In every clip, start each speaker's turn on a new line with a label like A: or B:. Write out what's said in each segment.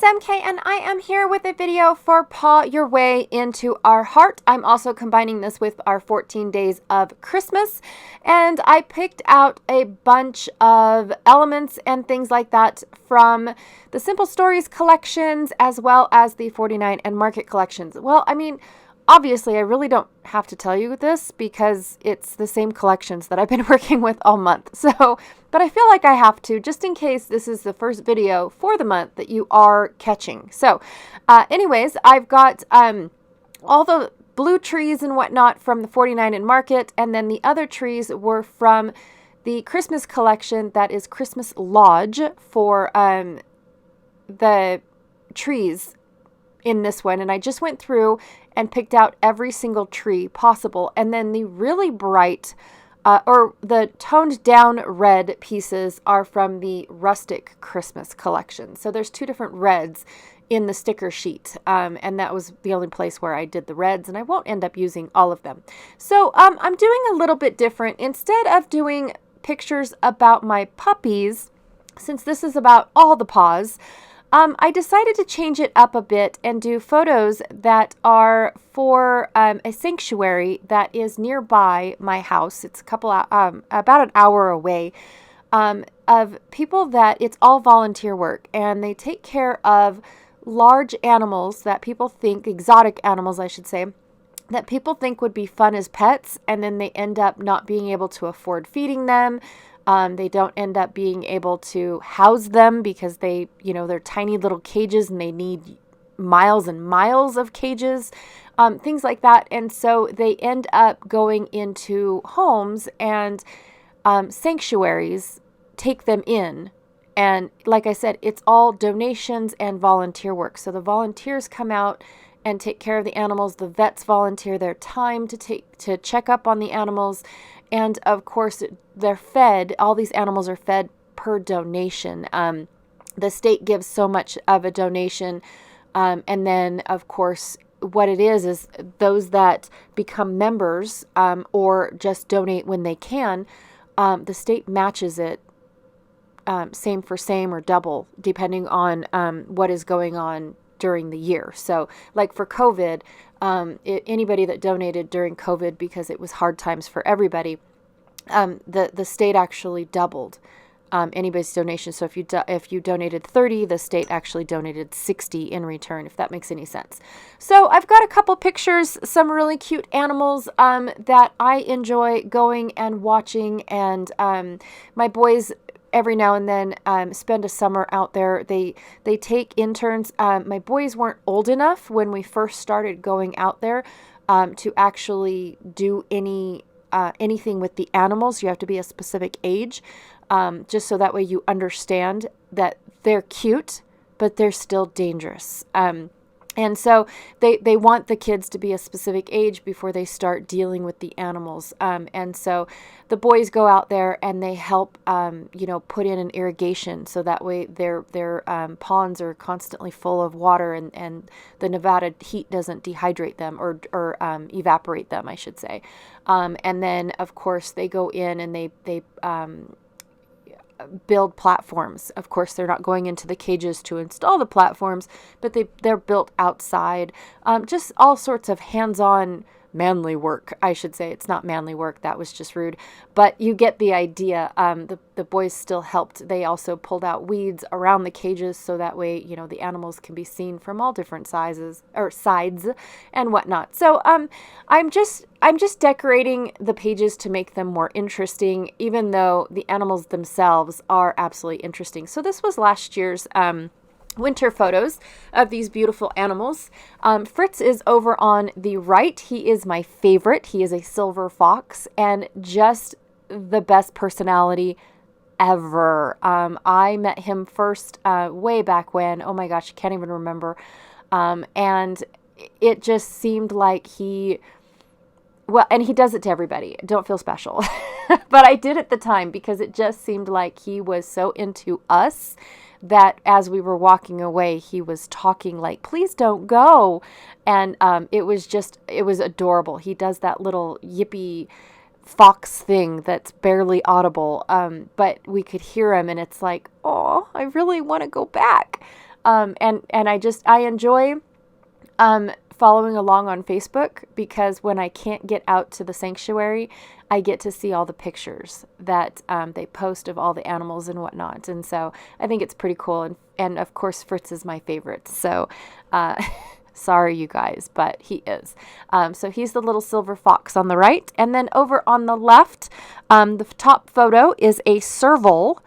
A: it's MK and I am here with a video for Paw Your Way into Our Heart. I'm also combining this with our 14 days of Christmas, and I picked out a bunch of elements and things like that from the Simple Stories collections as well as the 49 and Market collections. Well, I mean, obviously, I really don't have to tell you this because it's the same collections that I've been working with all month. But I feel like I have to, just in case this is the first video for the month that you are catching. Anyways, I've got all the blue trees and whatnot from the 49 and Market, and then the other trees were from the Christmas collection that is Christmas Lodge for the trees in this one. And I just went through and picked out every single tree possible. And then the really bright or the toned down red pieces are from the Rustic Christmas collection. So there's two different reds in the sticker sheet. And that was the only place where I did the reds, and I won't end up using all of them. So I'm doing a little bit different. Instead of doing pictures about my puppies, since this is about all the paws, I decided to change it up a bit and do photos that are for a sanctuary that is nearby my house. It's about an hour away, of people that it's all volunteer work, and they take care of large animals that people think, exotic animals, I should say, that people think would be fun as pets, and then they end up not being able to afford feeding them. They don't end up being able to house them because they're tiny little cages and they need miles and miles of cages, things like that. And so they end up going into homes, and sanctuaries take them in. And like I said, it's all donations and volunteer work. So the volunteers come out and take care of the animals. The vets volunteer their time to check up on the animals. And of course, they're fed, all these animals are fed per donation. The state gives so much of a donation. And then, of course, what it is those that become members or just donate when they can, the state matches it same for same or double, depending on what is going on during the year. So like for COVID, anybody that donated during COVID, because it was hard times for everybody, the state actually doubled anybody's donation. So if you donated 30, the state actually donated 60 in return, if that makes any sense. So I've got a couple pictures, some really cute animals that I enjoy going and watching, and my boys every now and then spend a summer out there. They take interns. My boys weren't old enough when we first started going out there to actually do anything with the animals. You have to be a specific age, just so that way you understand that they're cute, but they're still dangerous. And so they want the kids to be a specific age before they start dealing with the animals. And so the boys go out there and they help, put in an irrigation, so that way their ponds are constantly full of water, and the Nevada heat doesn't dehydrate them or evaporate them, I should say. And then, of course, they go in and they build platforms. Of course, they're not going into the cages to install the platforms, but they're built outside. Just all sorts of hands-on manly work, I should say. It's not manly work. That was just rude. But you get the idea. The boys still helped. They also pulled out weeds around the cages, so that way, the animals can be seen from all different sizes or sides and whatnot. So I'm just decorating the pages to make them more interesting, even though the animals themselves are absolutely interesting. So this was last year's winter photos of these beautiful animals. Fritz is over on the right. He is my favorite. He is a silver fox and just the best personality ever. I met him first way back when. Oh my gosh, I can't even remember. And it just seemed like and he does it to everybody. Don't feel special. But I did at the time because it just seemed like he was so into us that as we were walking away, he was talking like, please don't go. And it was adorable. He does that little yippy fox thing that's barely audible, but we could hear him, and it's like, oh, I really want to go back. And I enjoy following along on Facebook, because when I can't get out to the sanctuary, I get to see all the pictures that they post of all the animals and whatnot. And so I think it's pretty cool. And of course, Fritz is my favorite. So sorry, you guys, but he is. So he's the little silver fox on the right. And then over on the left, the top photo is a serval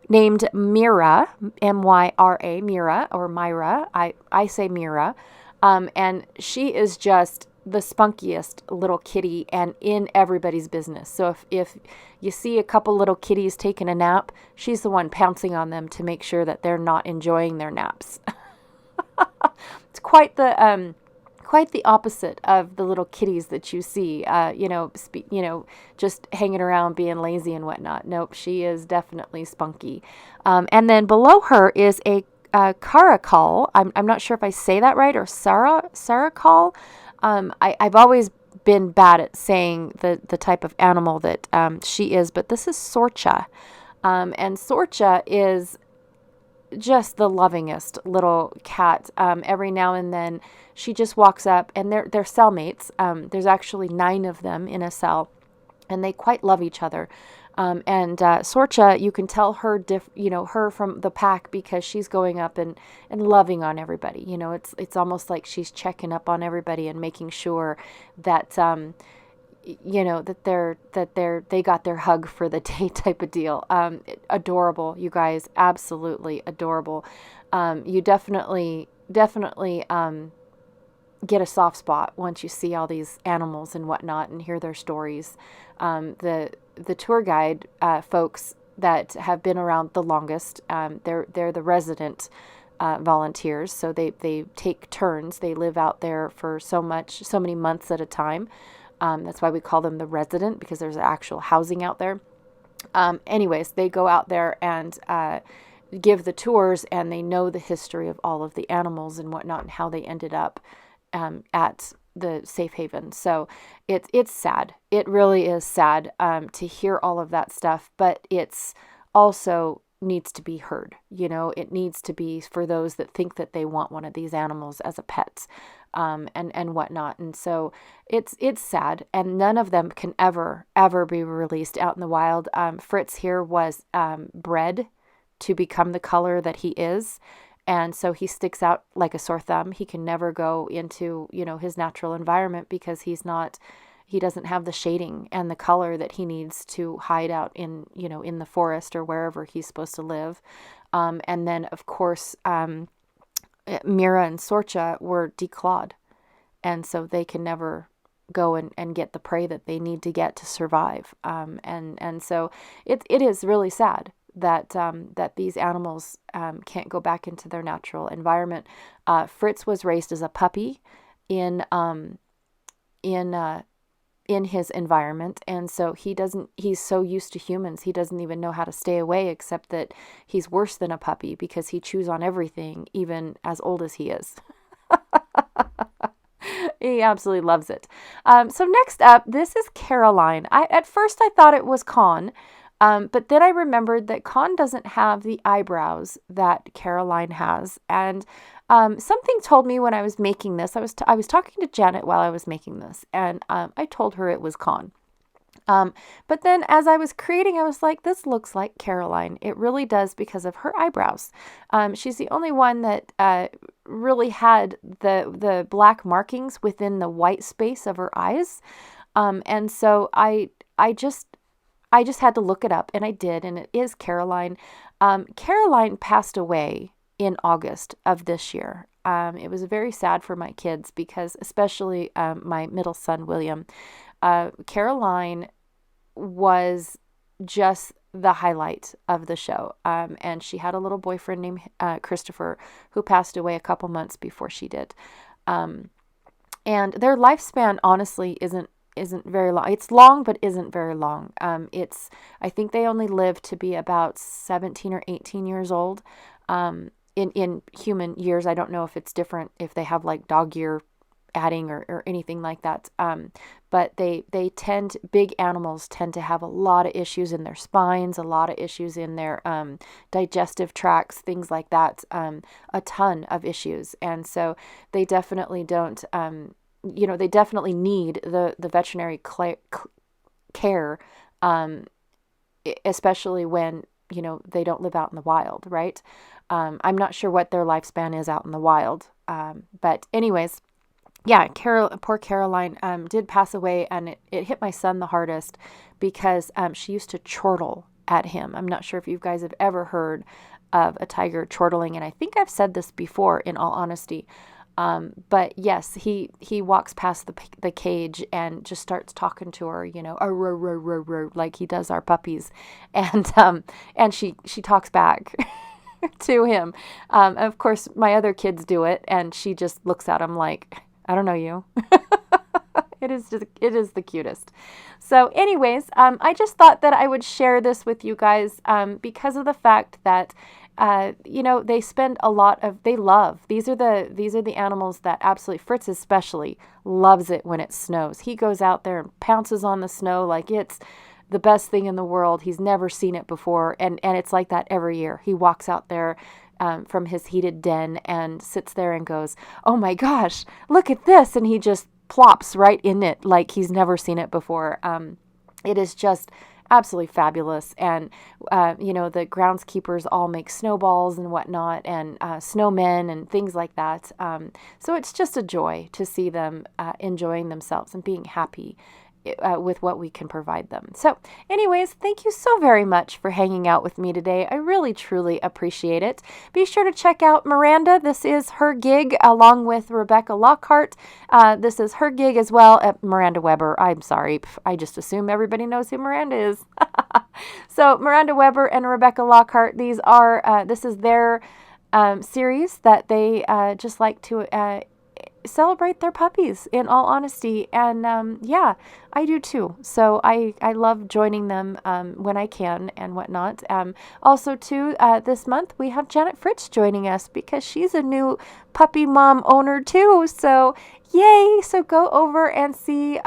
A: named Mira, M-Y-R-A, Mira, or Myra. I say Mira. And she is just the spunkiest little kitty and in everybody's business. So if you see a couple little kitties taking a nap, she's the one pouncing on them to make sure that they're not enjoying their naps. It's quite the opposite of the little kitties that you see, just hanging around being lazy and whatnot. Nope, she is definitely spunky. And then below her is a caracal. I'm not sure if I say that right, or saracal. I've always been bad at saying the type of animal that she is, but this is Sorcha. And Sorcha is just the lovingest little cat. Every now and then she just walks up, and they're cellmates. There's actually 9 of them in a cell, and they quite love each other. And Sorcha, you can tell her, her from the pack, because she's going up and loving on everybody. It's almost like she's checking up on everybody and making sure that that they got their hug for the day type of deal. Adorable, you guys, absolutely adorable. You definitely get a soft spot once you see all these animals and whatnot and hear their stories. The tour guide folks that have been around the longest, they're the resident volunteers, so they take turns. They live out there for so many months at a time. That's why we call them the resident, because there's actual housing out there. Anyways, they go out there and give the tours, and they know the history of all of the animals and whatnot, and how they ended up at the safe haven. So it's sad. It really is sad to hear all of that stuff, but it's also needs to be heard. It needs to be for those that think that they want one of these animals as a pet, and whatnot. And so it's sad, and none of them can ever be released out in the wild. Fritz here was bred to become the color that he is. And so he sticks out like a sore thumb. He can never go into, his natural environment, because he doesn't have the shading and the color that he needs to hide out in the forest or wherever he's supposed to live. And then, of course, Mira and Sorcha were declawed. And so they can never go and get the prey that they need to get to survive. And so it is really sad that these animals can't go back into their natural environment. Fritz was raised as a puppy in his environment, and so he's so used to humans, he doesn't even know how to stay away, except that he's worse than a puppy, because he chews on everything, even as old as he is. He absolutely loves it. So next up, this is Caroline. At first I thought it was Con. But then I remembered that Con doesn't have the eyebrows that Caroline has. And something told me when I was making this, I was talking to Janet while I was making this, and I told her it was Con. But then as I was creating, I was like, this looks like Caroline. It really does, because of her eyebrows. She's the only one that really had the black markings within the white space of her eyes. And so I just had to look it up, and I did, and it is Caroline. Caroline passed away in August of this year. It was very sad for my kids, because especially my middle son, William. Caroline was just the highlight of the show. And she had a little boyfriend named Christopher, who passed away a couple months before she did. And their lifespan, honestly, isn't very long. It's long, but isn't very long. I think they only live to be about 17 or 18 years old. In human years, I don't know if it's different if they have like dog year adding or anything like that. But big animals tend to have a lot of issues in their spines, a lot of issues in their digestive tracts, things like that, a ton of issues. And so they definitely don't, they definitely need the veterinary care, especially when, they don't live out in the wild, right? I'm not sure what their lifespan is out in the wild. But anyways, yeah, poor Caroline did pass away, and it hit my son the hardest because she used to chortle at him. I'm not sure if you guys have ever heard of a tiger chortling, and I think I've said this before, in all honesty. But yes, he walks past the cage and just starts talking to her, like he does our puppies, and she talks back to him. Of course, my other kids do it, and she just looks at him like, I don't know you. It is the cutest. So anyways, I just thought that I would share this with you guys because of the fact that they spend they love. These are the animals that absolutely, Fritz especially loves it when it snows. He goes out there and pounces on the snow like it's the best thing in the world. He's never seen it before. And it's like that every year. He walks out there from his heated den and sits there and goes, oh my gosh, look at this. And he just plops right in it like he's never seen it before. It is just absolutely fabulous. And, the groundskeepers all make snowballs and whatnot, and snowmen and things like that. So it's just a joy to see them enjoying themselves and being happy with what we can provide them. So anyways, thank you so very much for hanging out with me today. I really, truly appreciate it. Be sure to check out Miranda. This is her gig along with Rebecca Lockhart. This is her gig as well at Miranda Weber. I'm sorry. I just assume everybody knows who Miranda is. So Miranda Weber and Rebecca Lockhart, this is their series that they just like to celebrate their puppies, in all honesty. And yeah, I do too. So I love joining them when I can and whatnot. Also too, this month we have Janet Fritz joining us because she's a new puppy mom owner too. So yay. So go over and see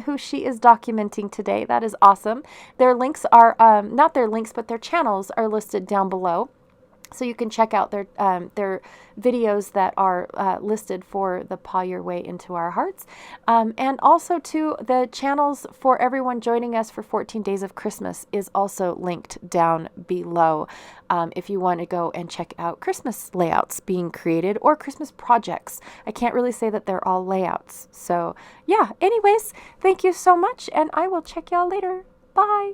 A: who she is documenting today. That is awesome. Their links are not their links, but their channels are listed down below. So you can check out their videos that are listed for the Paw Your Way into Our Hearts. And also to the channels for everyone joining us for 14 Days of Christmas is also linked down below. If you want to go and check out Christmas layouts being created or Christmas projects. I can't really say that they're all layouts. So yeah, anyways, thank you so much, and I will check y'all later. Bye.